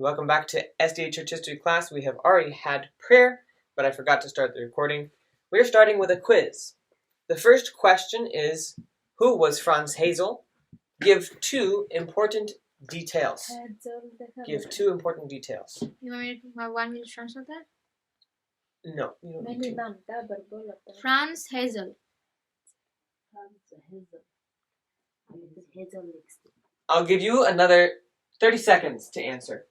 Welcome back to SDA Church History class. We have already had prayer, but I forgot to start the recording. We're starting with a quiz. The first question is, who was Franz Hazel? Give two important details. Give two important details. You want me to 1 minute translate that? No, you don't need to. Franz Hazel. I'll give you another 30 seconds to answer.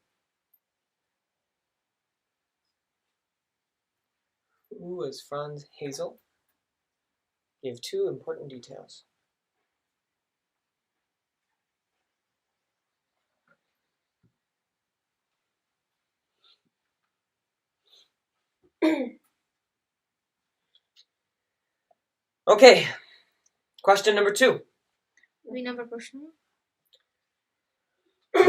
Who was Franz Hazel? Give two important details. Okay, question number 2.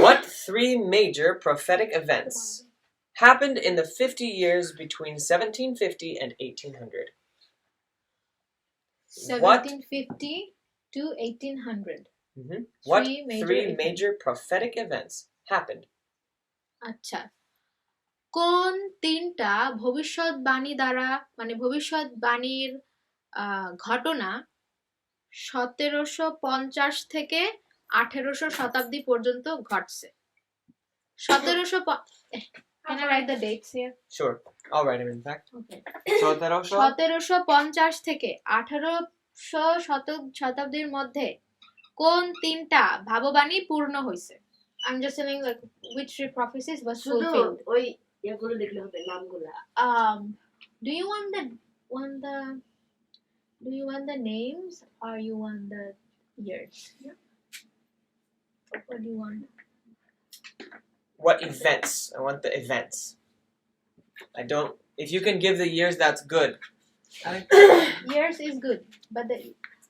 What three major prophetic events happened in the 50 years between 1750 and 1800? 1750 to 1800. What three major prophetic events happened? আচ্ছা, কোন তিনটা ভবিষ্যৎবাণী দ্বারা মানে ভবিষ্যৎবাণীর ঘটনা 1750 থেকে 1800 শতাব্দী পর্যন্ত ঘটছে? 1700 Can I write the dates here? Sure, I'll write them in fact. Okay. 1750 থেকে 1800 শতাব্দীর মধ্যে কোন তিনটা ভাববাণী পূর্ণ হয়েছে? I'm just telling like which three prophecies was fulfilled. ওই এগুলো দেখলে হবে নামগুলা। Do you want the names or you want the years? Yeah. What do you want? What events? I want the events. I don't. If you can give the years, that's good. Years is good, but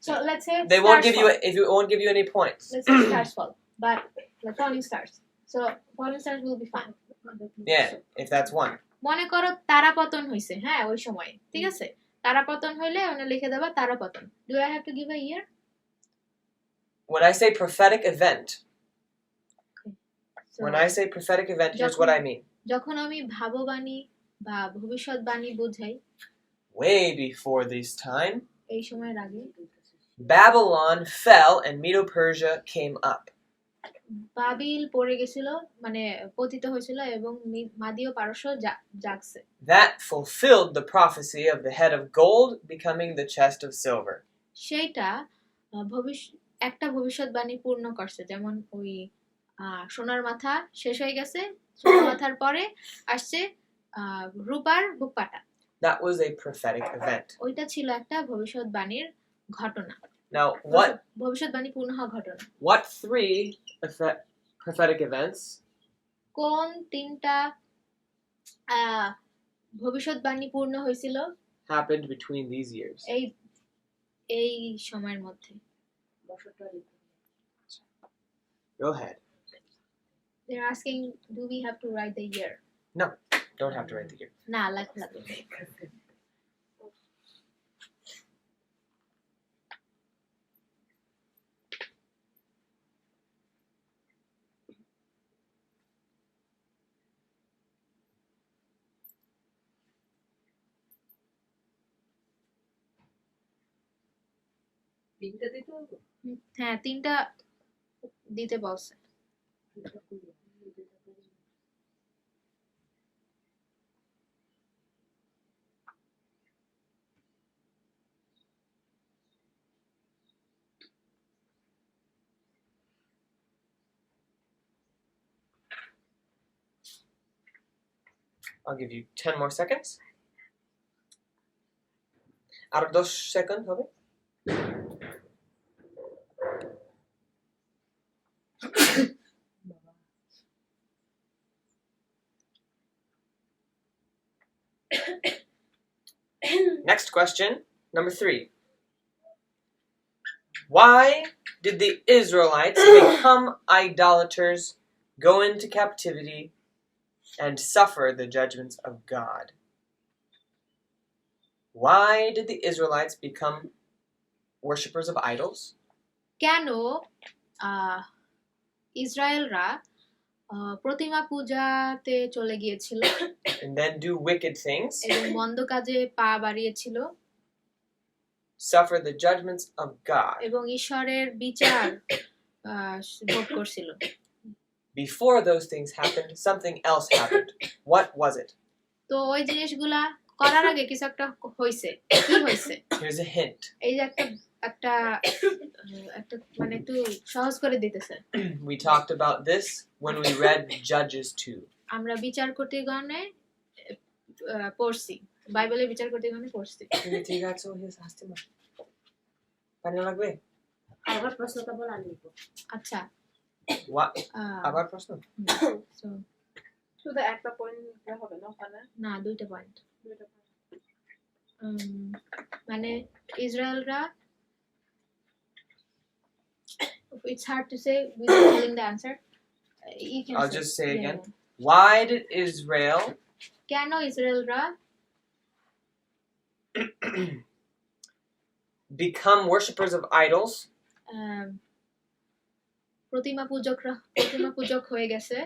so let's say they won't give you. If it won't give you any points. Let's say stars fall, but like falling stars. So falling stars will be fine. Yeah, if that's one. মনে করো তারাপতন হইছে, হ্যাঁ ওই সময়, ঠিক আছে? তারাপতন হইলে one লিখে দেবা তারাপতন. Do I have to give a year? When I say prophetic event. When I say prophetic event, here's what I mean. যখন আমি ভাববাণী বা ভবিষ্যৎবাণী বোঝাই, way before this time, এই সময়ের আগে, Babylon fell and Medo-Persia came up. বাবিল পড়ে গিয়েছিল, মানে পতিত হয়েছিল এবং মাদীয় পারস্য জাগছে. That fulfilled the prophecy of the head of gold becoming the chest of silver. সেইটা একটা ভবিষ্যৎবাণী পূর্ণ করছে, যেমন ওই সোনার মাথা শেষ হয়ে গেছে, সোনার মাথার পরে আসছে রূপার বুকপাটা. That was a prophetic event. ওইটা ছিল একটা ভবিষ্যৎবাণীর ঘটনা. Now, what ভবিষ্যৎবাণী পূর্ণ হওয়া ঘটনা. What three prophetic events? কোন তিনটা ভবিষ্যৎবাণী পূর্ণ হয়েছিল? Happened between these years. এই সময়ের মধ্যে. Go ahead. They're asking, do we have to write the year? No, don't have to write the year. Nah, like হ্যাঁ, তিনটা দিতে বলছে. I'll give you 10 more seconds. Out of those seconds, হবে? Next question, number 3. Why did the Israelites become idolaters, go into captivity, and suffer the judgments of God? Why did the Israelites become worshippers of idols? কেন ইসরায়েলরা প্রতিমা পূজাতে চলে গিয়েছিল and then do wicked things, এবং মন্দ কাজে পা বাড়িয়েছিল suffer the judgments of God. এবং ঈশ্বরের বিচার ভোগ করছিল Before those things happened, something else happened. What was it? তো ওই জিনিসগুলা করার আগে কিছু একটা হইছে কি হইছে Here's a hint. এই যে একটা একটা একটা মানে একটু সহজ করে দিতেছে We talked about this when we read Judges 2. আমরা বিচার কর্তৃগণে পড়ছি বাইবেলের বিচার কর্তৃগণে পড়ছি ঠিক আছে হাসতে না পানি লাগবে আবার প্রশ্নটা বলা নিব আচ্ছা আবার প্রশ্ন সো শুধু একটা পয়েন্ট হবে না ওখানে না দুইটা পয়েন্ট মানে ইসরায়েলরা it's hard to say without telling the answer you can I'll just say again. Why did Israel কেন ইসরায়েলরা become worshippers of idols প্রতিমা পূজক হয়ে গেছে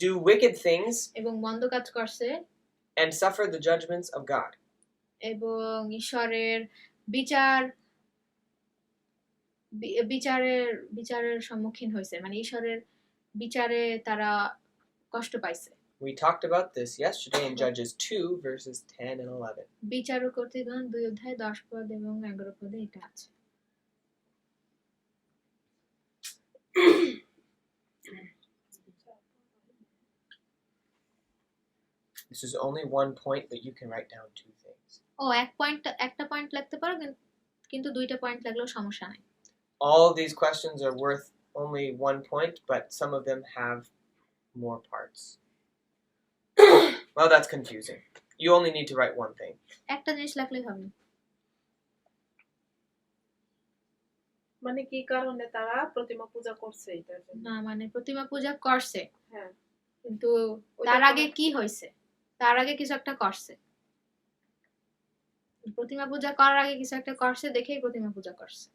do wicked things এবং মন্দ কাজ করছে and suffer the judgments of God? এবং ঈশ্বরের বিচারের সম্মুখীন হয়েছে মানে ঈশ্বরের বিচারে তারা কষ্ট পাইছে We talked about this yesterday in Judges 2 verses 10 and 11. বিচার কর্তৃগণ 2 অধ্যায় 10 পদ এবং 11 পদে এটা আছে This is only one point, but you can write down two things. একটা পয়েন্ট লিখতে পারো কিন্তু দুইটা পয়েন্ট লাগলেও সমস্যা নাই All of these questions are worth only 1 point, but some of them have more parts. Well, that's confusing. You only need to write one thing. একটা জিনিস লিখলেই হবে মানে কি কারণে তারা প্রতিমা পূজা করছে এটার জন্য না মানে প্রতিমা পূজা করছে হ্যাঁ কিন্তু তার আগে কি হইছে তার আগে কিছু একটা করছে প্রতিমা পূজা করার আগে কিছু একটা করছে দেখেই প্রতিমা পূজা করছে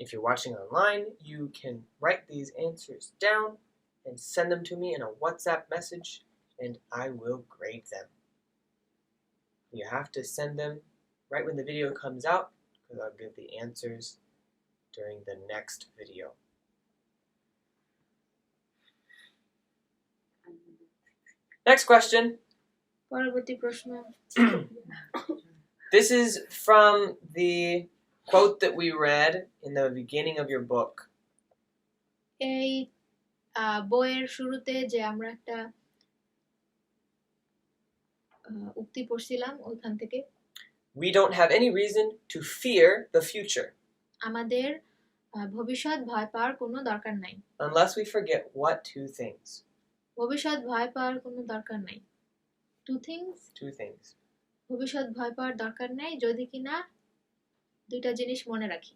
If you're watching online, you can write these answers down and send them to me in a WhatsApp message, and I will grade them. You have to send them right when the video comes out, because I'll give the answers during the next video. Next question. পরবর্তী প্রশ্ন This is from the quote that we read in the beginning of your book. এই বইয়ের শুরুতে যে আমরা একটা উক্তি পড়ছিলাম ওখান থেকে We don't have any reason to fear the future আমাদের ভবিষ্যৎ ভয় পাওয়ার কোনো দরকার নাই unless we forget what two things. ভবিষ্যৎ ভয় পাওয়ার কোনো দরকার নাই Two things. ভবিষ্যৎ ভয় পাওয়ার দরকার নাই যদি কিনা দুইটা জিনিস মনে রাখি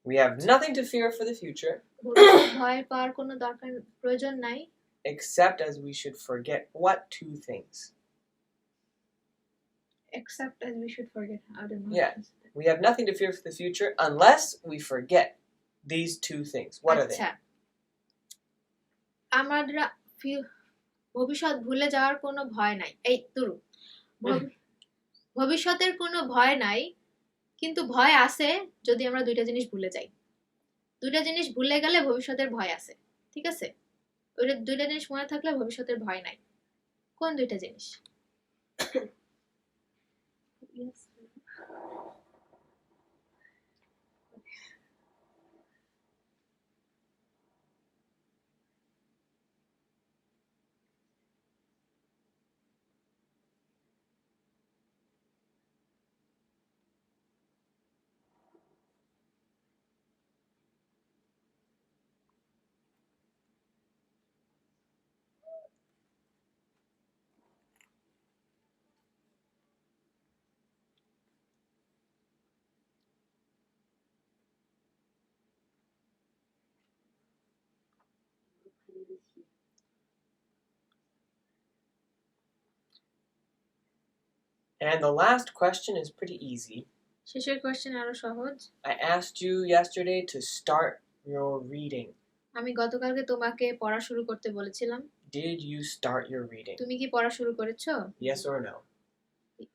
We have nothing to fear for the future ভবিষ্যৎ ভয় পাওয়ার কোনো দরকার প্রয়োজন নাই except as we should forget what two things. except as we should forget I don't know Yeah. We have nothing to fear for the future unless we forget these two things. What are they? আচ্ছা আমরা ভবিষ্যৎ ভুলে যাওয়ার কোনো ভয় নাই এই তুরু ভবিষ্যতের কোনো ভয় নাই কিন্তু ভয় আছে যদি আমরা দুইটা জিনিস ভুলে যাই দুইটা জিনিস ভুলে গেলে ভবিষ্যতের ভয় আছে ঠিক আছে ওই দুইটা জিনিস মনে থাকলে ভবিষ্যতের ভয় নাই কোন দুইটা জিনিস And the last question is pretty easy. শেষের কোশ্চেন আরো সহজ। I asked you yesterday to start your reading. আমি গতকালকে তোমাকে পড়া শুরু করতে বলেছিলাম। Did you start your reading? তুমি কি পড়া শুরু করেছো? Yes or no?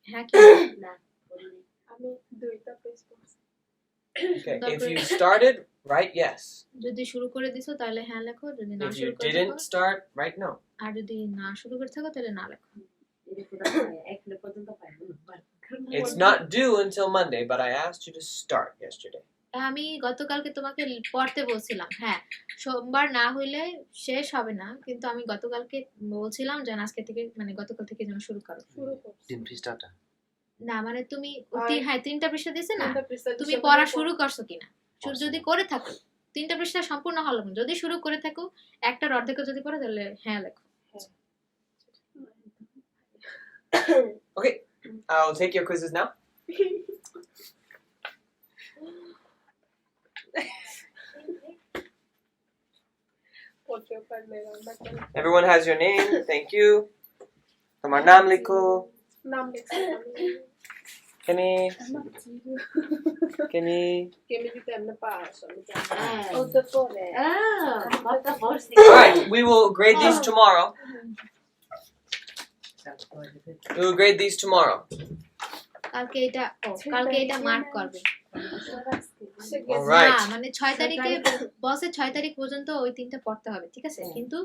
হ্যাঁ কি না করিনি। আমি দুইটা পেজ পড়ছি। Okay, if you started, write yes. যদি শুরু করে দিছো তাহলে হ্যাঁ লেখো, যদি না If শুরু you করে থাকো didn't start, write no. আর যদি না শুরু করে থাকো তাহলে না লেখো। এখনো পর্যন্ত পাইনি। It's not due until Monday, but I asked you to start yesterday. আমি গতকালকে তোমাকে পড়তে বলছিলাম, হ্যাঁ সোমবার না হইলে শেষ হবে না, কিন্তু আমি গতকালকে বলছিলাম যে আজকে থেকে মানে গতকাল থেকে যেন শুরু করো। শুরু করছি। 3 পৃষ্ঠাটা না মানে তুমি আর- হ্যাঁ 3টা পৃষ্ঠা দিয়েছে না, তিনটা পৃষ্ঠা তুমি দিছে, পড়া মানে শুরু করছো কিনা, যদি করে থাকো 3টা পৃষ্ঠা সম্পূর্ণ হলো না, যদি শুরু করে থাকো একটার অর্ধেক যদি পড়ো তাহলে হ্যাঁ লেখো। Okay, I'll take your quizzes now. পড়তেও পারলে রান্না করে। Everyone has your name. Thank you. Tomar naam likho. নাম লিখছি আমি। Kenny. Kenny. কেমিতে এমনি পাস আমি জানি। হ্যাঁ। ও তো পড়ে। কথা বলছি। All right, we will grade these tomorrow. We will grade these tomorrow. কালকে এটা মার্ক করবে। All right. না মানে 6 তারিখে বসে 6 তারিখ পর্যন্ত ওই 3টা পড়তে হবে, ঠিক আছে, কিন্তু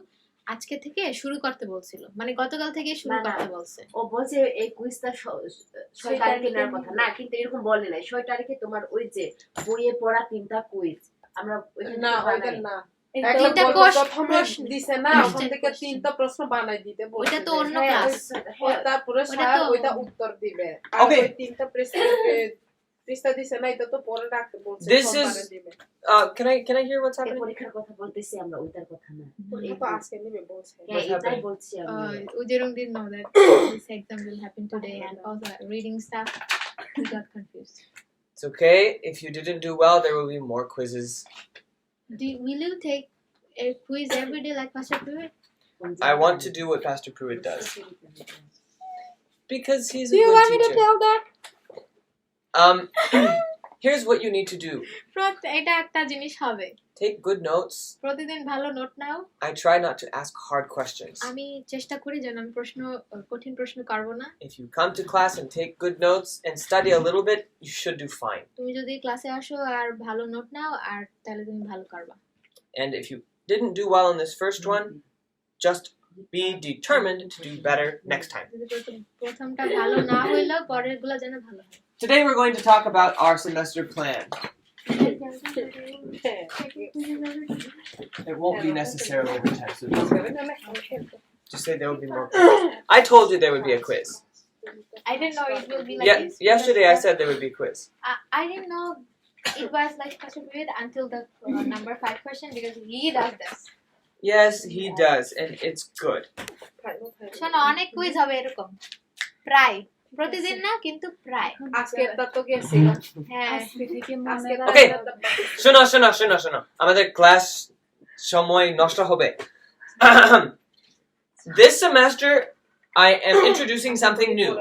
আজকে থেকে শুরু করতে বলছিল, মানে গতকাল থেকে শুরু না, না। করতে বলছে। ও বলছে এই কুইজটা 6 তারিখে নেওয়ার কথা না, কিন্তু এরকম বলে নাই 6 তারিখে তোমার ওই যে বইয়ে পড়া 3টা কুইজ আমরা ওইখানে না বানাই। ওইটা না। তিনটা একটা প্রথমে প্রশ্ন দিছে না, ওখান থেকে 3টা প্রশ্ন বানাই দিতে বলছে। ওইটা তো অন্য হ্যাঁ, ক্লাস। হ্যাঁ, তারপরে ওটা স্যার তো- ওইটা উত্তর দিবে। আর Okay. ওই 3টা পৃষ্ঠা দিছে না, এটা তো পরে রাখতে বলছে। This সোমবারে is- দিবে। Can I hear what's এই happening? পরীক্ষার কথা বলতেছি আমরা, ওইটার কথা না। পরীক্ষা তো আজকে নিবে বলছে। হ্যাঁ, What's এটাই happening? বলছি আমি। Ujerung didn't know that this exam will happen today, and also reading stuff he got confused. It's okay. If you didn't do well, there will be more quizzes. Will you take a quiz every day like Pastor Pruitt? I want to do what Pastor Pruitt does because he's a Do you good want me to teacher. tell that? Here's what you need to do. এটা একটা জিনিস হবে, Take good notes. প্রতিদিন ভালো note now. I try not to ask hard questions. আমি চেষ্টা করি যেন আমি কঠিন প্রশ্ন করব না। If you come to class and take good notes and study a little bit, you should do fine. তুমি যদি ক্লাসে আসো আর ভালো নোট নাও আর তাহলে তুমি ভালো করবা। And if you didn't do well in this first one, just be determined to do better next time. যদি প্রথমটা ভালো না হইলো পরেরগুলো যেন ভালো হয়। Today we're going to talk about our semester plan. It won't be necessarily every time, so just say there will be more quizzes. I told you there would be a quiz. I didn't know it will be like Yeah, this. yesterday I said there would be a quiz. I didn't know it was like Pastor Pruitt until the number 5 question because he does this. Yes, he does, and it's good. শোনো অনেক quiz হবে এরকম, প্রায় প্রতিদিন না কিন্তু প্রায়। আজকেরটা তো গেছে। হ্যাঁ আজকেরটা Okay. তো- শোনো আমাদের ক্লাস সময় নষ্ট হবে। This semester I am introducing something new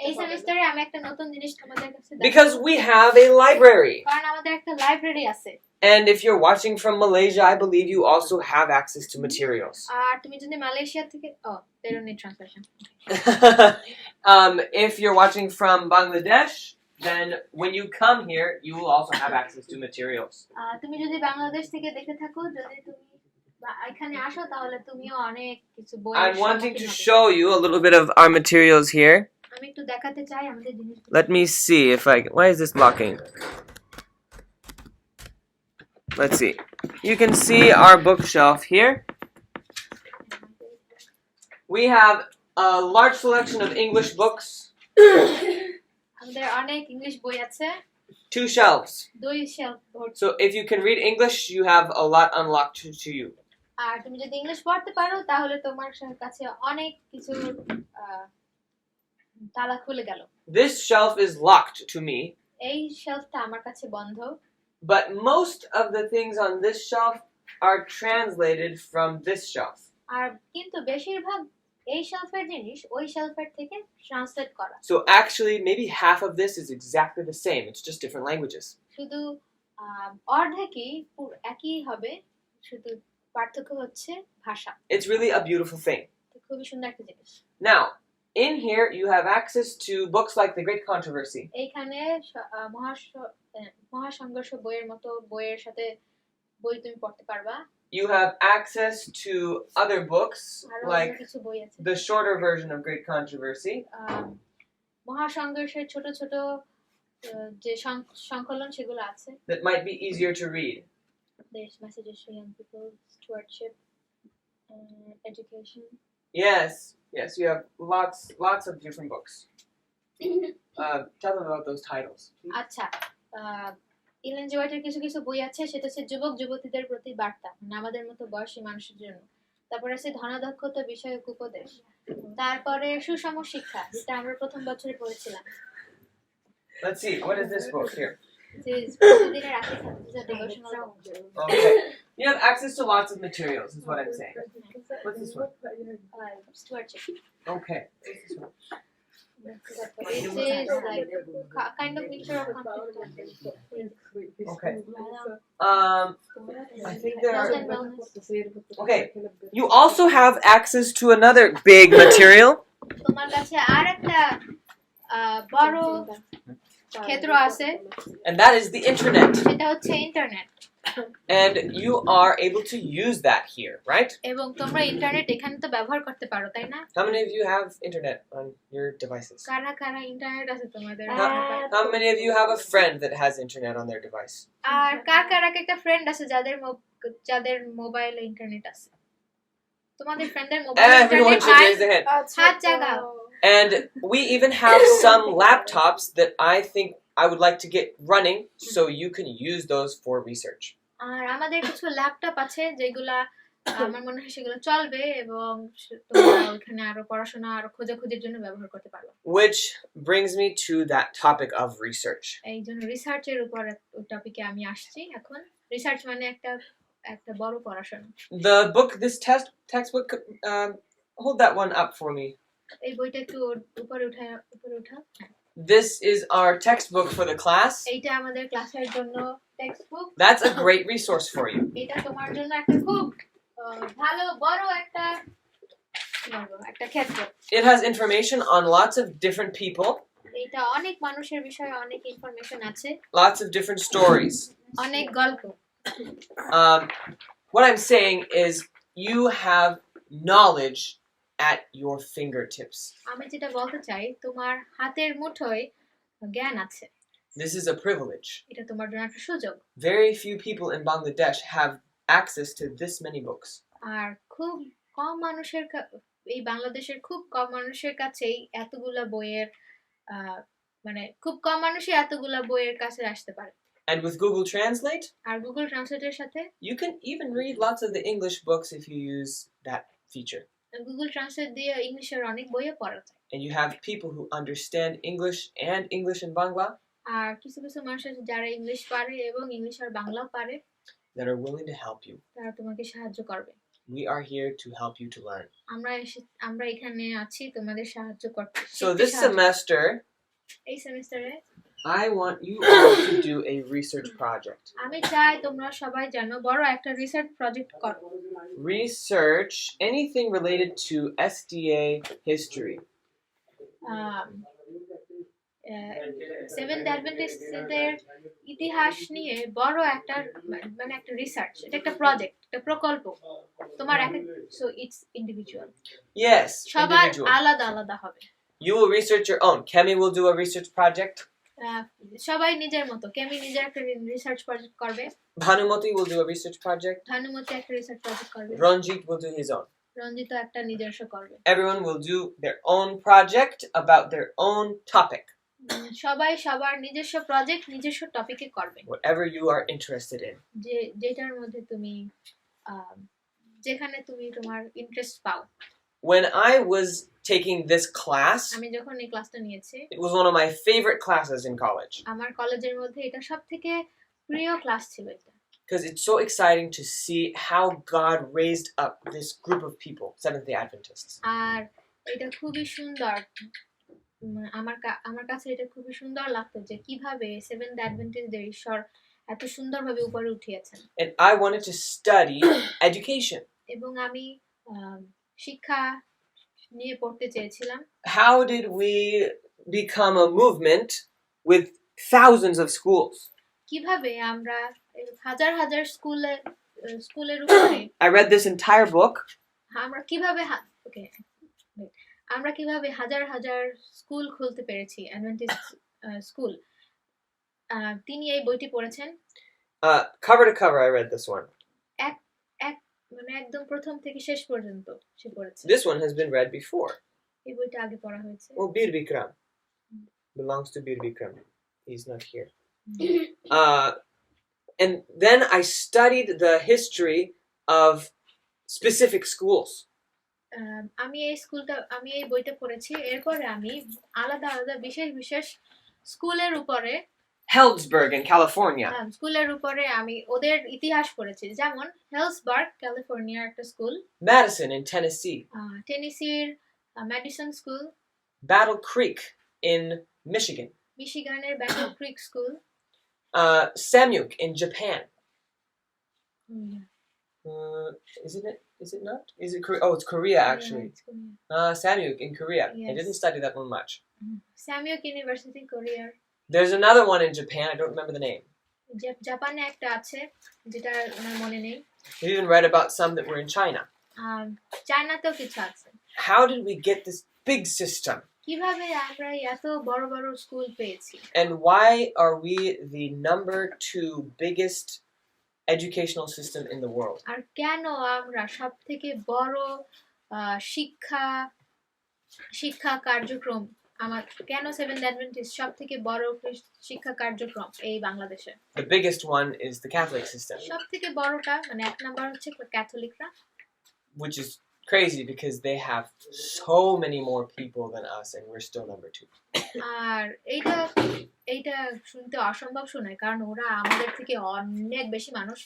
এই সেমিস্টারে আমি একটা নতুন জিনিস তোমাদের কাছে দেখাবো। because we have a library. কারণ আমাদের একটা লাইব্রেরি আছে। And if you're watching from Malaysia, I believe you also have access to materials. আর তুমি যদি মালয়েশিয়া থেকে they don't need translation. If you're watching from Bangladesh, then when you come here, you will also have access to materials. তুমি যদি বাংলাদেশ থেকে দেখে থাকো, যদি তুমি এখানে আসো তাহলে তুমিও অনেক কিছু বই I'm wanting to show you a little bit of our materials here. আমি একটু দেখাতে চাই আমাদের জিনিসগুলো। Let me see if I can. Why is this blocking? Let's see. You can see our bookshelf here. We have a large selection of English books, আমাদের অনেক English বই আছে, 2 shelves. 2 shelf. So if you can read English, you have a lot unlocked to you. আর তুমি যদি English পড়তে পারো তাহলে তোমার কাছে অনেক কিছু তালা খুলে গেল। This shelf is locked to me, এই শেলফটা আমার কাছে বন্ধ, but most of the things on this shelf are translated from this shelf. আর কিন্তু বেশিরভাগ এই শেলফের জিনিস ওই শেলফের থেকে ট্রান্সলেট করা। So actually, maybe half of this is exactly the same. It's just different languages. শুধু অর্ধেকই একই হবে, শুধু পার্থক্য হচ্ছে ভাষা। It's really a beautiful thing. খুবই সুন্দর একটা জিনিস। Now, in here you have access to books like The Great Controversy. এইখানে মহাসংঘর্ষ বইয়ের মতো বইয়ের সাথে বই তুমি পড়তে পারবা। You have access to other books like কিছু বই আছে। the shorter version of Great Controversy. মহাসংঘর্ষের ছোট ছোট যে সংকলন সেগুলো আছে। That might be easier to read. There's messages for young people, stewardship, education. Yes, you have lots of different books. Tell them about those titles. আচ্ছা, Elon জি হোয়াইটের কিছু কিছু বই আছে, সেটা হচ্ছে যুবক যুবতীদের প্রতি বার্তা, মানে আমাদের মতো বয়সী মানুষের জন্য। তারপরে আছে ধনাদক্ষতা বিষয়ক উপদেশ, তারপরে সুষম শিক্ষা, যেটা আমরা প্রথম বছরে পড়েছিলাম। Let's see, what is this book here? প্রতিদিনের আখি খাদ্য devotional. Okay, you have access to lots of materials, is what I'm saying. What's this one? Stewardship. Okay, what's this one? It is like kind of mixture of Okay. I think there health are. and wellness. Okay, you also have access to another big material. তোমার কাছে আরেকটা বড় ক্ষেত্র আছে, And that is the internet. সেটা হচ্ছে internet. And you are able to use that here, right? এবং তোমরা ইন্টারনেট এখানে তো ব্যবহার করতে পারো, তাই না? How many of you have internet on your devices? কারা কারা ইন্টারনেট আছে তোমাদের? How many of you have a friend that has internet on their device? আর কার কার একটা ফ্রেন্ড আছে যাদের মোবাইলে ইন্টারনেট আছে? তোমাদের ফ্রেন্ডের মোবাইলে Everyone ইন্টারনেট should নাই? raise their hand. হাত জাগাও। And we even have some laptops that I think I would like to get running so you can use those for research. আর আমাদের কিছু ল্যাপটপ আছে যেগুলা আমার মনে হয় সেগুলো চলবে এবং তোমরা ওখানে আরো পড়াশোনা আর খোঁজাখুঁজির জন্য ব্যবহার করতে পারো। Which brings me to that topic of research. এই জন্য রিসার্চের উপর টপিকে আমি আসছি এখন। রিসার্চ মানে একটা বড় পড়াশোনা। The book, this textbook, hold that one up for me. এই বইটা একটু উপরে উঠাও। This is our textbook for the class. এইটা আমাদের ক্লাসের জন্য textbook. That's a great resource for you. এটা তোমার জন্য একটা খুব ভালো বড় একটা ক্ষেত্র। It has information on lots of different people. এটা অনেক মানুষের বিষয়ে অনেক ইনফরমেশন আছে। Lots of different stories. অনেক গল্প। What I'm saying is you have knowledge at your fingertips. আমি যেটা বলতে চাই, তোমার হাতের মুঠোয় জ্ঞান আছে। This is a privilege. এটা তোমার জন্য একটা সুযোগ। Very few people in Bangladesh have access to this many books. আর খুব কম মানুষের এই বাংলাদেশের খুব কম মানুষের কাছেই এতগুলা বইয়ের মানে খুব কম মানুষই এতগুলা বইয়ের কাছে আসতে পারে। And with Google Translate, আর গুগল ট্রান্সলেটের সাথে you can even read lots of the English books if you use that feature. Google translate দিয়ে ইংলিশের অনেক বইও পড়া যায়। And you have people who understand English and English in Bangla আর কিছু কিছু মানুষ আছে যারা ইংলিশ পারে এবং ইংলিশ আর বাংলাও পারে, that are willing to help you. তারা তোমাকে সাহায্য করবে। We are here to help you to learn. আমরা এখানে আছি তোমাদের সাহায্য করতে। So this semester, এই সেমিস্টারে I want you all to do a research project. আমি চাই তোমরা সবাই জানো বড় একটা রিসার্চ প্রজেক্ট করো। Research anything related to SDA history. Seventh অ্যাডভেন্টিস্টদের ইতিহাস নিয়ে বড় একটা মানে একটা রিসার্চ, এটা একটা প্রজেক্ট, একটা প্রকল্প। তোমার সো ইটস ইন্ডিভিজুয়াল। Yes, সবার individual. আলাদা আলাদা হবে। You will research your own. Kemi will do a research project. সবাই নিজের মতো। কেমি নিজের একটা রিসার্চ প্রজেক্ট করবে। Bhanumati will do a research project. Bhanumati একটা রিসার্চ প্রজেক্ট করবে। Ranjit will do his own. Ranjit একটা নিজস্ব করবে। Everyone will do their own project about their own topic. সবাই সবার নিজস্ব প্রজেক্ট নিজস্ব টপিকে করবে। Whatever you are interested in. যেটার মধ্যে তুমি যেখানে তুমি তোমার ইন্টারেস্ট পাও। When I was taking this class, আমি যখন এই ক্লাসটা নিয়েছি, it was one of my favorite classes in college. আমার কলেজের মধ্যে এটা সবথেকে প্রিয় ক্লাস ছিল এটা। because it's so exciting to see how God raised up this group of people, Seventh-day Adventists. আর এটা খুবই সুন্দর আমার কাছে এটা খুবই সুন্দর লাগতো যে কিভাবে সেভেন্থ অ্যাডভেন্টিস্টদের ঈশ্বর এত সুন্দরভাবে উপরে উঠিয়েছেন And I wanted to study education. এবং আমি শিক্ষা নিয়ে পড়তে চেয়েছিলাম How did we become a movement with thousands of schools? কিভাবে আমরা হাজার হাজার স্কুলের উপরে I read this entire book. আমরা কিভাবে আমরা কিভাবে হাজার হাজার স্কুল খুলতে পেরেছি অ্যাডভেন্টিস্ট স্কুল তিনি এই বইটি পড়েছেন Cover to cover, I read this one. মানে একদম প্রথম থেকে শেষ পর্যন্ত সে পড়েছে This one has been read before. এই বইটা আগে পড়া হয়েছে Well, Bir Bikram belongs to Bir Bikram. He's not here. And then I studied the history of specific schools. আমি এই বইটা পড়েছি এরপরে আমি আলাদা আলাদা বিশেষ স্কুলের উপরে Heldsburg in California. স্কুলের উপরে আমি ওদের ইতিহাস পড়েছি যেমন হেলসবার্গ ক্যালিফোর্নিয়ার একটা স্কুল Madison in Tennessee. টেনেসির Madison school Battle Creek in Michigan. মিশিগানের Battle Creek school Samyuk in Japan. Is it not? Is it Korea? Oh, it's Korea actually. Samyuk in Korea. I Yes. didn't study that one much. Sahmyook university কোরিয়ার There's another one in Japan. I don't remember the name. জাপানে একটা আছে যেটা আমার মনে নেই We even read about some that were in China. চায়নাতেও কিছু আছে How did we get this big system? কিভাবে আমরা এত বড় বড় স্কুল পেয়েছি And why are we the number 2 biggest educational system in the world? আর কেন আমরা সবথেকে বড় শিক্ষা কার্যক্রম কেন সেভেন্থ অ্যাডভেন্টিস্ট সবথেকে বড় শিক্ষা কার্যক্রম এই বাংলাদেশে The biggest one is the Catholic system, সবথেকে বড়টা মানে এক নাম্বার হচ্ছে ক্যাথলিকরা which is crazy because they have so many more people than us and we're still number 2. আর এইটা শুনতে অসম্ভব শোনায় কারণ ওরা আমাদের থেকে অনেক বেশি মানুষ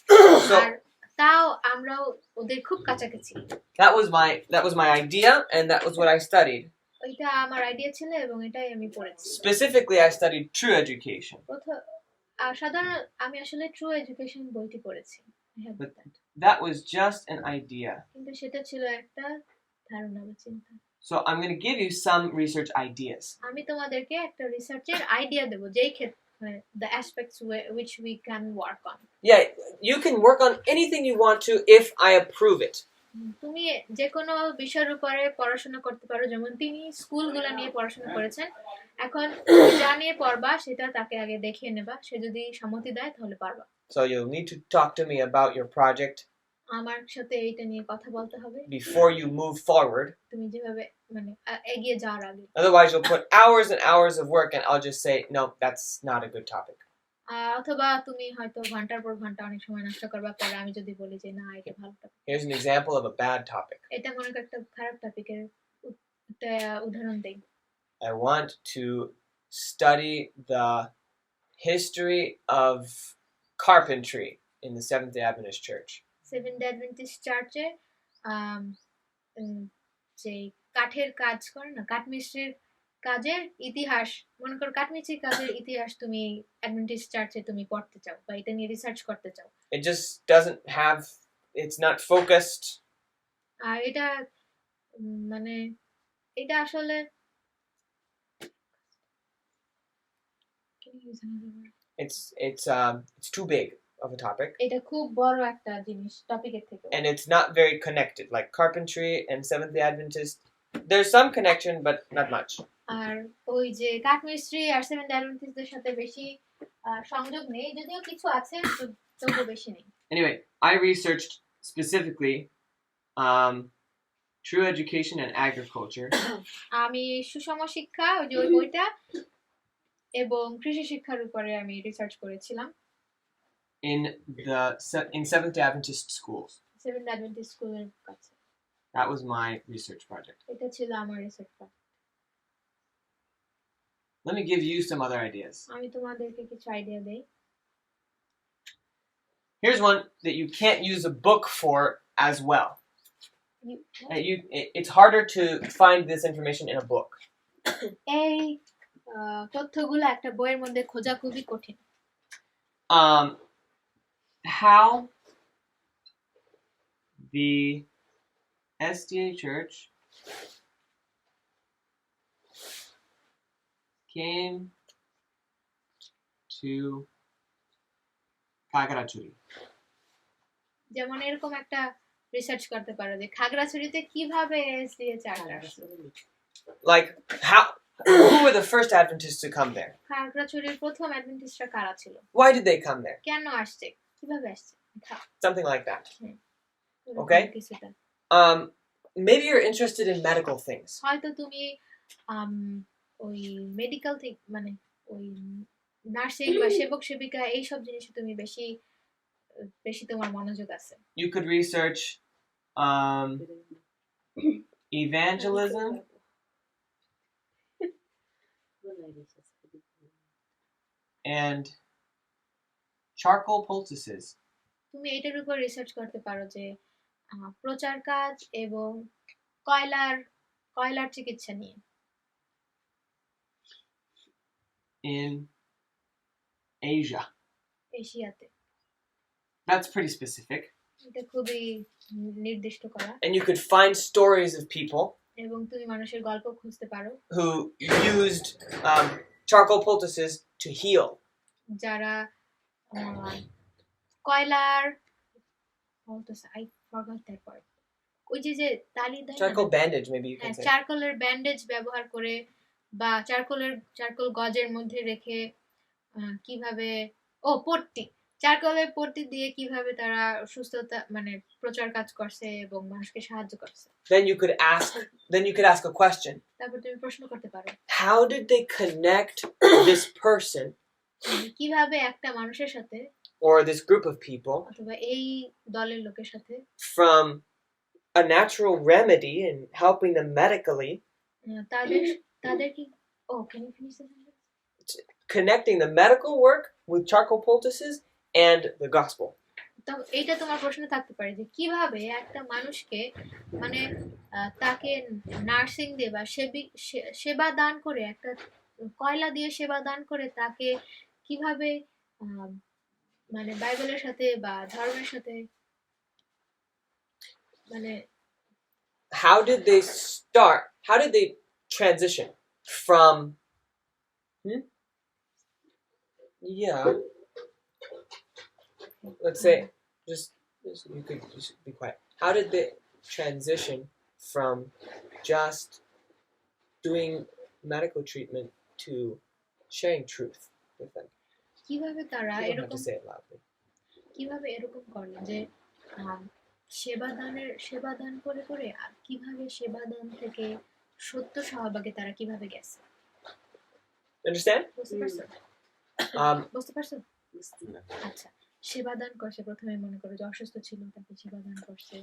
আর তাও আমরাও ওদের খুব কাছাকাছি That was my idea and that was what I studied. ওইটা আমার আইডিয়া ছিল এবং এটাই আমি পড়েছি Specifically, I studied true education. সাধারণ আমি আসলে ট্রু এডুকেশন বইটি পড়েছি That was just an idea. কিন্তু সেটা ছিল একটা ধারণা বা চিন্তা So I'm going to give you some research ideas. আমি তোমাদেরকে একটা রিসার্চের আইডিয়া দেব যেই ক্ষেত্রে the aspects which we can work on. Yeah, you can work on anything you want to if I approve it. তুমি যে কোনো বিষয়ের উপরে পড়াশোনা করতে পারো যেমন তিনি স্কুলগুলো নিয়ে পড়াশোনা করেছেন এখন যা নিয়ে পড়বা সেটা তাকে আগে দেখিয়ে নেবা সে যদি সম্মতি দেয় তাহলে পারবা So you'll need to talk to me about your project আমার সাথে এইটা নিয়ে কথা বলতে হবে before you move forward. তুমি যেভাবে মানে এগিয়ে যাওয়ার আগে Otherwise, you'll put hours and hours of work and I'll just say, no, that's not a good topic. অথবা তুমি হয়তো ঘন্টার পর ঘন্টা অনেক সময় নষ্ট করবা পরে আমি যদি বলি যে না এটা ভালো topic Here's an example of a bad topic. এটা মনে কর একটা খারাপ টপিকের একটা উদাহরণ দেই I want to study the history of carpentry in the Seventh-day Adventist Church. Seventh Adventist চার্চে যে কাঠের কাজ করে না কাঠমিস্ত্রির কাজের ইতিহাস মনে করো কাঠমিস্ত্রির কাজের ইতিহাস তুমি অ্যাডভেন্টিস্ট চার্চে তুমি পড়তে চাও বা এটা নিয়ে রিসার্চ করতে চাও It just doesn't have, it's not focused. আর এটা মানে এটা আসলে It's too big of a topic. এটা খুব বড় একটা জিনিস টপিকের থেকে And it's not very connected. Like carpentry and Seventh-day Adventist, there's some connection, but not much. আর ওই যে কাঠমিস্ত্রি আর সেভেন্থ অ্যাডভেন্টিস্টদের সাথে বেশি সংযোগ নেই যদিও কিছু আছে তবু বেশি নেই Anyway, I researched specifically true education and agriculture. আমি সুষম শিক্ষা ওই যে ওই বইটা এবং কৃষি শিক্ষার উপরে আমি রিসার্চ করেছিলাম in Seventh-day Adventist schools. Seventh Adventist স্কুলের কাছে That was my research project. এটা ছিল আমার research project Let me give you some other ideas. আমি তোমাদেরকে কিছু আইডিয়া দেই Here's one that you can't use a book for as well. It's harder to find this information in a book. এই তথ্যগুলো একটা বইয়ের মধ্যে খোঁজা খুবই কঠিন। How the SDA Church came to Kagurachuri. যেমন এরকম একটা রিসার্চ করতে পারো যে খাগড়াছড়িতে কিভাবে এসডিএ চার্চ আসলো। Like who were the first Adventists to come there? খাগড়াছড়ির প্রথম অ্যাডভেন্টিস্টরা কারা ছিল? Why did they come there? কেন আসছে? কিভাবে আসছে? Something like that. এরকম Okay. কিছুটা। Maybe you're interested in medical things. হয়তো তুমি ওই মেডিকেল থিং মানে ওই নার্সিং বা সেবক সেবিকা এই সব জিনিসে তুমি বেশি বেশি তোমার মনোযোগ আছে। You could research evangelism and charcoal poultices. তুমি এটার উপর রিসার্চ করতে পারো যে প্রচার কাজ এবং কয়লার চিকিৎসা নিয়ে। In Asia. এশিয়াতে। That's pretty specific. এটা খুবই নির্দিষ্ট করা। And you could find stories of people এবং তুমি মানুষের গল্প খুঁজতে পারো who used charcoal poultices to heal. যারা কয়লার I forgot that word. ওই যে তালি দেয় Charcoal bandage, maybe you can say. চারকোলের ব্যান্ডেজ ব্যবহার করে বা চারকোল গজের মধ্যে রেখে কিভাবে পট্টি চারকোলের পট্টি দিয়ে কিভাবে তারা সুস্থতা মানে প্রচার কাজ করছে এবং মানুষকে সাহায্য করছে। Then you could ask a question. তারপর তুমি প্রশ্ন করতে পারো How did they connect this person কিভাবে একটা মানুষের সাথে or this group of people অথবা এই দলের লোকের সাথে from a natural remedy and helping them medically তাদের কি can you finish the sentence? Connecting the medical work with charcoal poultices and the gospel. তো এইটা তোমার প্রশ্ন থাকতে পারে যে কিভাবে একটা মানুষকে মানে তাকে নার্সিং দিয়ে বা সেবা দান করে একটা কয়লা দিয়ে সেবা দান করে তাকে কিভাবে মানে বাইবেলের সাথে বা ধর্মের সাথে মানে how did they transition from let's say just you could just be quiet. How did they transition from just doing medical treatment to sharing truth with them? কিভাবে তারা You don't have এরকম to say it loudly. কিভাবে এরকম করে যে সেবা দান করে আর কিভাবে সেবা দান থেকে সত্য সহভাগে তারা কিভাবে গেছে। Understand? বুঝতে পারছো? আচ্ছা সেবা দান করছে প্রথমে মনে করো যে অসুস্থ ছিল তাকে সেবা দান করছে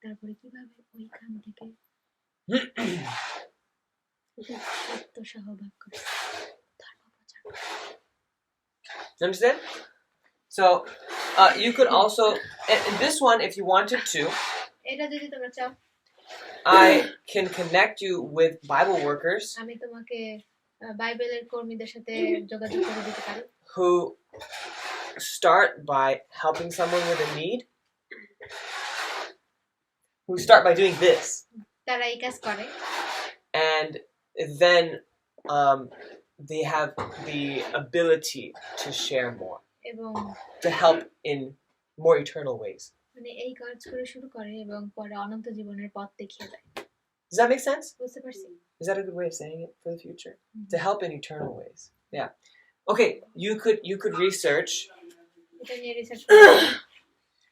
তারপরে কিভাবে ওইখান থেকে সত্য সহভাগ করছে ধর্ম প্রচার করছে। Understand? So you could also in this one if you wanted to এটা যদি তোমরা চাও I can connect you with Bible workers আমি তোমাকে বাইবেলের কর্মীদের সাথে যোগাযোগ করে দিতে পারি who start by helping someone with a need, who start by doing this, তারা এই কাজ করে and then they have the ability to share more, এবং to help in more eternal ways. মানে এই কাজ করে শুরু করে এবং পরে অনন্ত জীবনের পথ দেখিয়ে দেয়। Does that make sense? বুঝতে পারছি? Is that a good way of saying it for the future? To help in eternal ways. Yeah. Okay, you could research. এটা নিয়ে research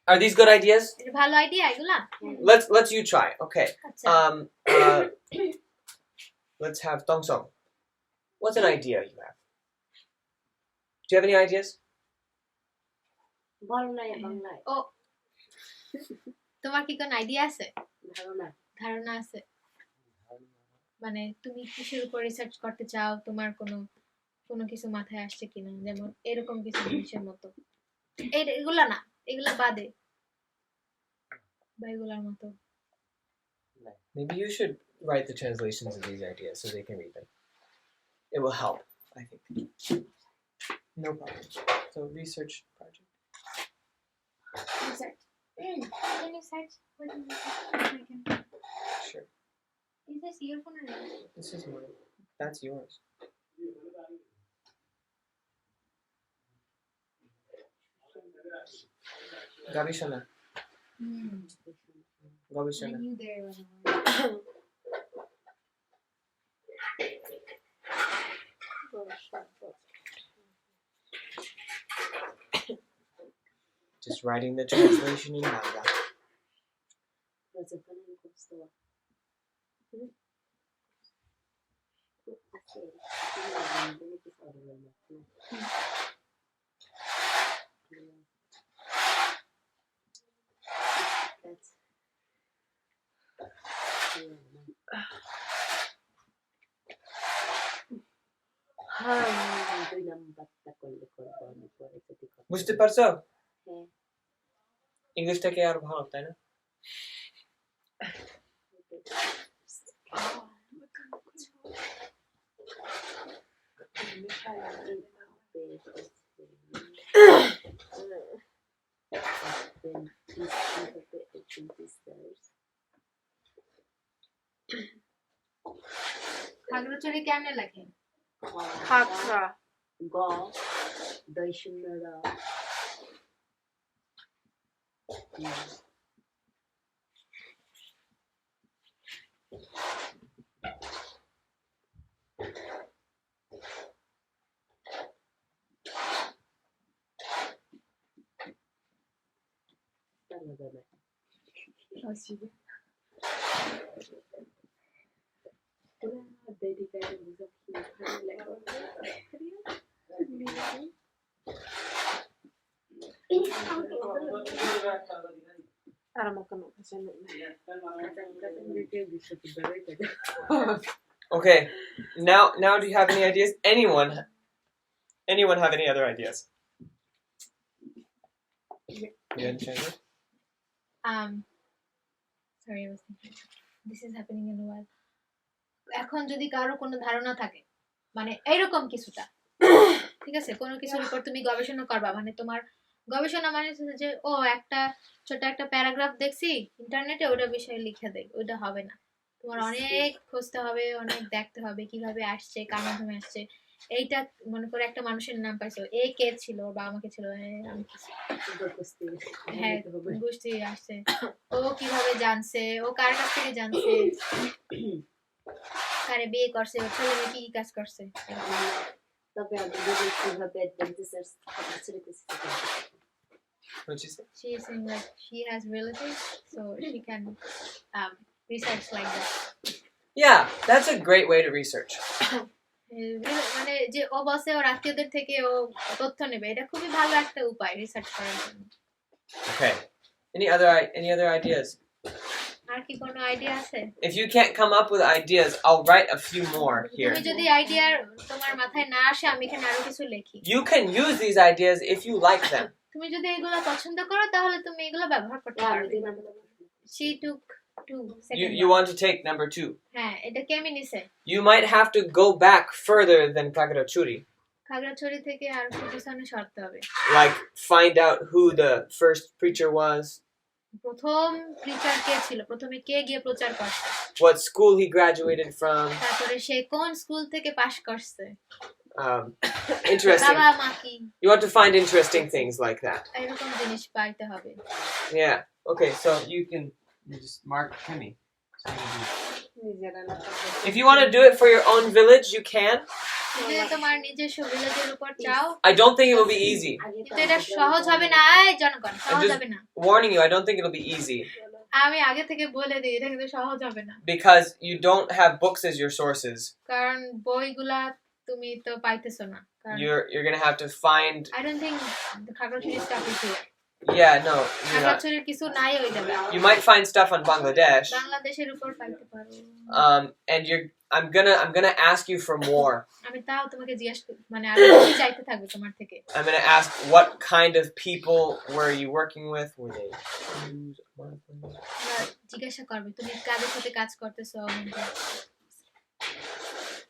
Are these good ideas? এটা ভালো আইডিয়া এগুলা? Let's you try. Okay. আচ্ছা Let's have Dong Song. What's an idea you have? Do you have any ideas? বাংলায় বাংলায় ও তোমার কি কোন আইডিয়া আছে? ধারণা আছে? মানে তুমি কিসের উপর রিসার্চ করতে চাও তোমার কোনো কিছু মাথায় আসছে কিনা যেমন এরকম কিছু জিনিসের মতো এগুলা না এগুলা বাদে বা এগুলার মতো Maybe you should write the translations of these ideas so they can read them. It will help, I think. No problem. So research project. Research. Can you search? What is it? Sure. Is this earphone or not? This is mine. That's yours. Gabishana. I Gabishana. knew there was a word. Just writing the translation in Bangla. বুঝতে পারছো? ইংলিশটাকে আরো ভালো তাই না? খাগড়াছড়ি কেমনে লাগে খাখরা গ দই শূন্য র Okay. Now do you have any ideas? Anyone have any other ideas? You didn't change it? Sorry, I was thinking. This is happening in a while. এখন যদি কারো কোনো ধারণা থাকে মানে এইরকম কিছুটা ঠিক আছে কোনো কিছুর উপর তুমি গবেষণা করবা মানে তোমার গবেষণা মানে যে ও একটা ছোট একটা প্যারাগ্রাফ দেখছি ইন্টারনেটে ওটা বিষয়ে লিখে দেই ওটা হবে না তোমার অনেক খুঁজতে হবে অনেক দেখতে হবে কিভাবে আসছে কার মাধ্যমে আসছে এইটা মনে করে একটা মানুষের নাম পাইছো এ কে ছিল বা আমাকে ছিল আমি হ্যাঁ বুঝতে আসছে ও কিভাবে জানছে ও কার কাছ থেকে জানছে কারে বিয়ে করছে ও ছেলে মেয়ে কি কাজ করছে তবে আমি যদি কিভাবে অ্যাডভেঞ্চারস খাগড়াছড়ি করতে What'd you say? She is saying like she has relatives so she can research like that Yeah, that's a great way to research. মানে যে ও বসে ওর আত্মীয়দের থেকে ও তথ্য নেবে এটা খুবই ভালো একটা উপায় রিসার্চ করার জন্য Okay. Any other ideas? আর কি কোনো আইডিয়া আছে If you can't come up with ideas, I'll write a few more here. তুমি যদি আইডিয়া তোমার মাথায় না আসে আমি এখানে আরো কিছু লিখি You can use these ideas if you like them. তুমি যদি এগুলো পছন্দ করো তাহলে তুমি এগুলো ব্যবহার করতে পারবে she took 2 seconds You want to take number 2. হ্যাঁ এটা কেমন নিছে You might have to go back further than Kagurachuri. Khagrachari থেকে আর একটু পিছনে সরতে হবে Like find out who the first preacher was, প্রথম প্রিচার কে ছিল প্রথমে কে গিয়ে প্রচার করছে what school he graduated from. তারপরে সে কোন স্কুল থেকে পাশ করছে Interesting. বাবা মা কি You want to find interesting things like that. এরকম জিনিস পাইতে হবে Yeah. Okay, so you just mark Kimmy. If you want to do it for your own village, you can. যদি তোমার নিজস্ব ভিলেজের উপর চাও I don't think it will be easy. কিন্তু এটা সহজ হবে না এই জনগণ সহজ হবে না Warning you, I don't think it'll be easy. আমি আগে থেকে বলে দিই এটা কিন্তু সহজ হবে না Because you don't have books as your sources. কারণ বইগুলা তুমি তো পাইতেছো না কারণ You're gonna have to find. I don't think the Kagurachari stuff is here Yeah, no, you're not. খাগড়াছড়ির কিছু নাই ওই জায়গায় You might find stuff on Bangladesh. বাংলাদেশের উপর পাইতে পারো And I'm gonna ask you for more. আমি তাও তোমাকে জিজ্ঞেস মানে আরো বেশি চাইতে থাকবে তোমার থেকে I'm gonna ask what kind of people were you working with? Were they Jews, Muslims? জিজ্ঞাসা করবে তুমি কাদের সাথে কাজ করতেছো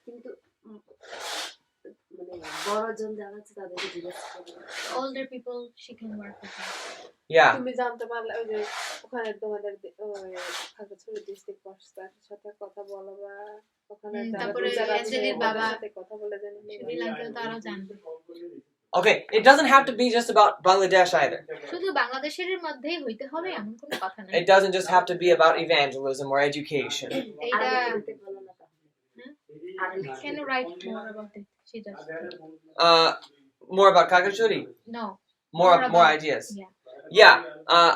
কিন্তু মানে বড়জন যারা আছে তাদেরকে জিজ্ঞেস করবে older people she can work with them Yeah. তুমি জানতে পারলে ওই যে ওখানে তোমাদের খাগড়াছড়ি ডিস্ট্রিক্ট মাস্টারের সাথে কথা বলো বা ওখানে তারপরে এজেলির বাবা সাথে কথা বলে জানি শ্রীলঙ্কায় তো আরো জানবে Okay, it doesn't have to be just about Bangladesh either. শুধু বাংলাদেশের মধ্যেই হইতে হবে এমন কোনো কথা নাই It doesn't just have to be about evangelism or education. এইটা বলতে বলো না তাহলে can you write more about it she does More about Kakachuri. no More about- ideas. yeah Yeah,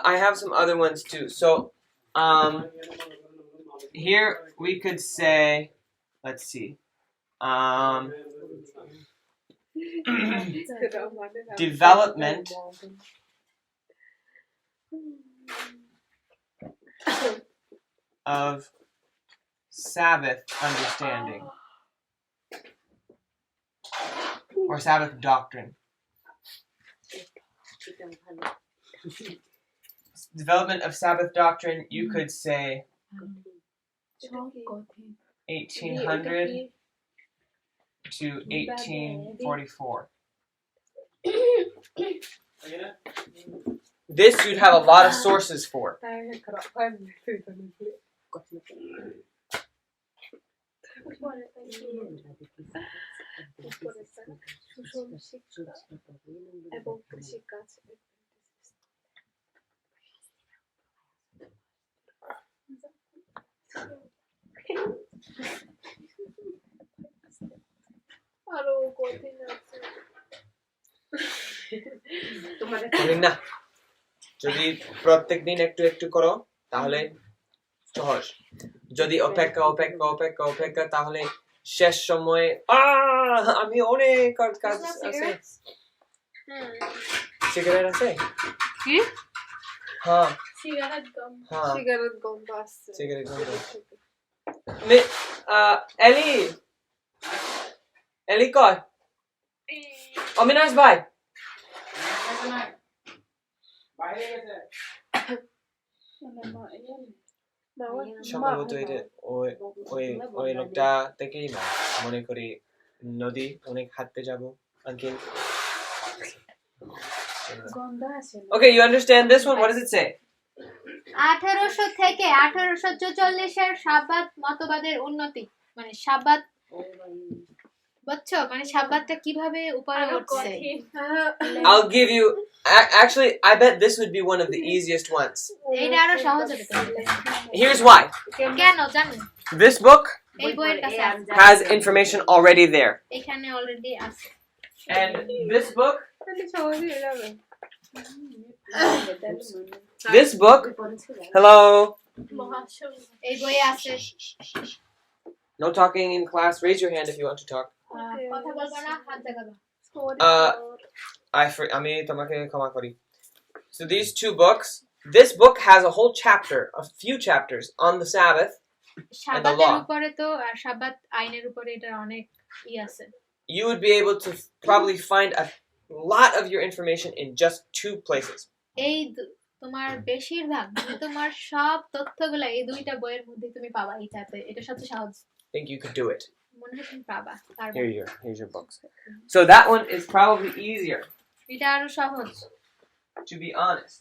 I have some other ones too. So, here we could say, let's see, development of Sabbath understanding or Sabbath doctrine. এটা ভালো Development of Sabbath doctrine, you could say সব কথা 1800 to 1844. This you'd have a lot of sources for. সুষম শিক্ষা এবং কৃষিকাজ আরো কঠিন আছে তোমাদের না যদি প্রত্যেকদিন একটু একটু করো তাহলে সহজ যদি অপেক্ষা তাহলে শেষ সময়ে আমি অনেক কাজ আছে সিগারেট আছে কি হ্যাঁ সিগারেট গন্ধ আসছে সিগারেট গন্ধ এলি কয় অবিনাশ ভাই সম্ভবত এটা ওই লোকটা থেকেই না মনে করি নদী অনেক হাঁটতে যাবো আঙ্কেল গন্ধ আসে না Okay, you understand this one? What does it say? 1800 থেকে 1844 এর সাব্বাত মতবাদের উন্নতি মানে সাব্বাত বুঝছো মানে সাব্বাতটা কিভাবে উপরে উঠছে I'll give you. Actually, I bet this would be one of the easiest ones. এইটা আরো সহজ হবে Here's why. কেন জানো This book এই বইয়ের কাছে has information already there, এখানে অলরেডি আছে and this book, সহজ হয়ে যাবে this book. Hello. মহাশয় এই বইয়ে আছে No talking in class. Raise your hand if you want to talk. কথা বলবো না হাত জাগাবা আমি তোমাকে ক্ষমা করি. So these two books. This book has a whole chapter, a few chapters on the Sabbath. সাব্বাতের উপরে তো আর সাব্বাত আইনের উপরে এটা অনেক আছে You would be able to probably find a lot of your information in just 2 places. এই তোমার বেশিরভাগ মানে তোমার সব তথ্যগুলো এই দুইটা বইয়ের মধ্যে তুমি পাবা এইটাতে এটা সবচেয়ে সহজ I think you could do it. মনে হয় তুমি পাবা পারবা Here's your books. So that one is probably easier, এটা আরো সহজ to be honest.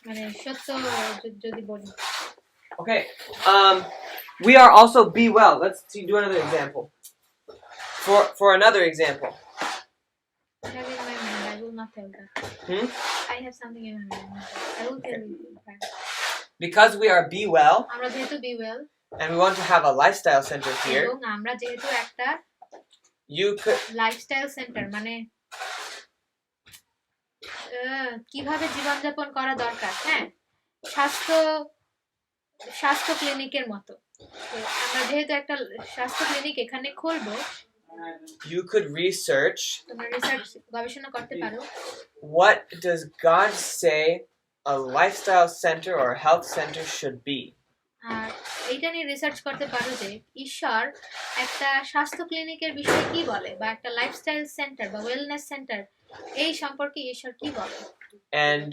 মানে সত্য যদি বলি Okay. We are also be well. Let's see. Do another example. For another example. I have in my mind. I will not tell that. I have something in my mind. I will tell you. Because we are be well, আমরা যেহেতু be well and we want to have a lifestyle center here. এবং আমরা যেহেতু একটা You could. Lifestyle centre মানে কিভাবে জীবনযাপন করা দরকার হ্যাঁ স্বাস্থ্য ক্লিনিকের মতো তো আমরা যেহেতু একটা স্বাস্থ্য ক্লিনিক এখানে খুলবো You could research তোমরা রিসার্চ গবেষণা করতে পারো what does God say a lifestyle center or a health center should be. আর এইটা নিয়ে রিসার্চ করতে পারো যে ঈশ্বর একটা স্বাস্থ্য ক্লিনিকের বিষয়ে কি বলে বা একটা লাইফস্টাইল সেন্টার বা ওয়েলনেস সেন্টার এই সম্পর্কে ঈশ্বর কি বলে And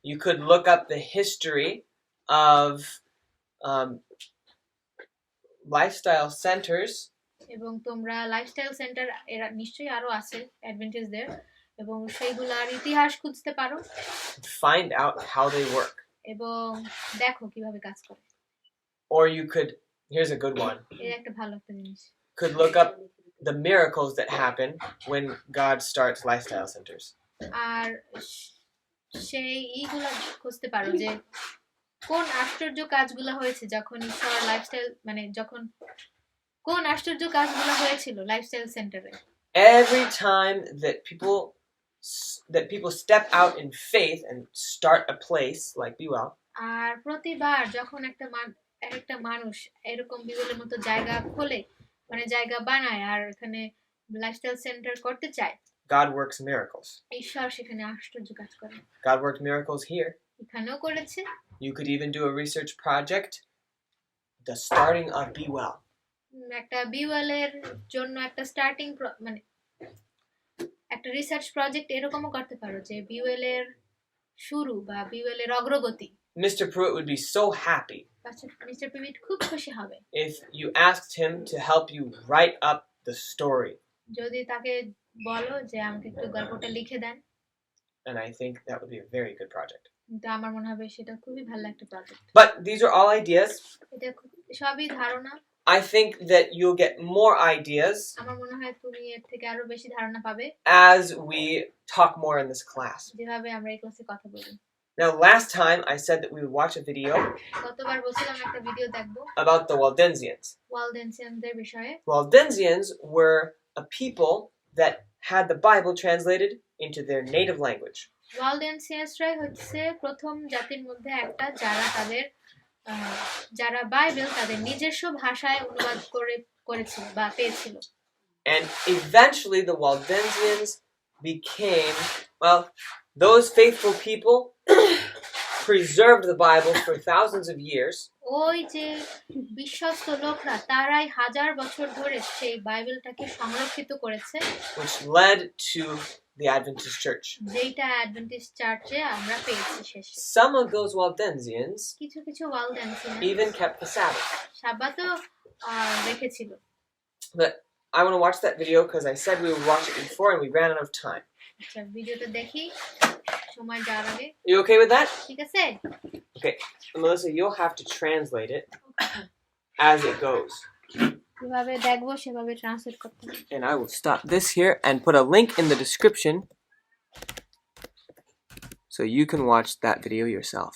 you could look up the history of lifestyle centers. এবং তোমরা লাইফস্টাইল সেন্টার এরা নিশ্চয়ই আরো আছে অ্যাডভেন্টেজদের এবং সেইগুলার ইতিহাস খুঁজতে পারো Find out how they work. এবং দেখো কিভাবে কাজ করে Or you could, here's a good one, এই একটা ভালো একটা জিনিস could look up the miracles that happen when God starts lifestyle centers. আর সেই এইগুলা খুঁজতে পারো যে কোন আশ্চর্য কাজগুলো হয়েছে যখন ঈশ্বর লাইফস্টাইল মানে যখন কোন আশ্চর্য কাজগুলো হয়েছিল লাইফস্টাইল সেন্টারে Every time that people step out in faith and start a place like Be Well, আর প্রতিবার যখন একটা মানুষ এরকম বিবেলের মতো জায়গা খোলে মানে জায়গা বানায় আর এখানে লাইফস্টাইল সেন্টার করতে চায় God works miracles. ঈশ্বর সেখানে আশ্চর্য কাজ করে God worked miracles here. এখানেও করেছে You could even do a research project, the starting of Be Well. একটা বিওয়েলের জন্য একটা স্টার্টিং মানে একটা রিসার্চ প্রজেক্ট এরকমও করতে পারো যে বিওয়েলের শুরু বা বিওয়েলের অগ্রগতি Mr. Pruitt would be so happy mister পিভিট খুব খুশি হবে if you asked him to help you write up the story. যদি তাকে বলো যে আমাকে একটু গল্পটা লিখে দেন And I think that would be a very good project. কিন্তু আমার মনে হবে সেটা খুবই ভালো একটা project But these are all ideas. এটা সবই ধারণা I think that you'll get more ideas আমার মনে হয় তুমি এর থেকে আরো বেশি ধারণা পাবে as we talk more in this class. যেভাবে আমরা এই ক্লাসে কথা বলি Now, last time I said that we would watch a video গতবার বলছিলাম একটা ভিডিও দেখবো about the Waldensians. ওয়ালডেনসিয়ানদের বিষয়ে Waldensians were a people that had the Bible translated into their native language. ওয়ালডেনসিয়ানসরাই হচ্ছে প্রথম জাতির মধ্যে একটা যারা বাইবেল তাদের নিজস্ব ভাষায় অনুবাদ করেছিল বা পেয়েছিল And eventually the Waldensians became, well, those faithful people preserved the Bible for thousands of years. ওই যে বিশ্বস্ত লোকরা তারাই হাজার বছর ধরে সেই বাইবেলটাকে সংরক্ষিত করেছে Which led to the Adventist Church. যেটা অ্যাডভেন্টিস্ট চার্চে আমরা পেয়েছি শেষে Some of those Waldensians কিছু কিছু Waldensian even kept the Sabbath. সাব্বাতও রেখেছিল But I want to watch that video because I said we would watch it before and we ran out of time. আচ্ছা ভিডিওটা দেখি সময় যাওয়ার আগে You okay with that? ঠিক আছে Okay, Melissa, you'll have to translate it as it goes. যেভাবে দেখবো সেভাবে ট্রান্সলেট করতে হবে And I will stop this here and put a link in the description so you can watch that video yourself.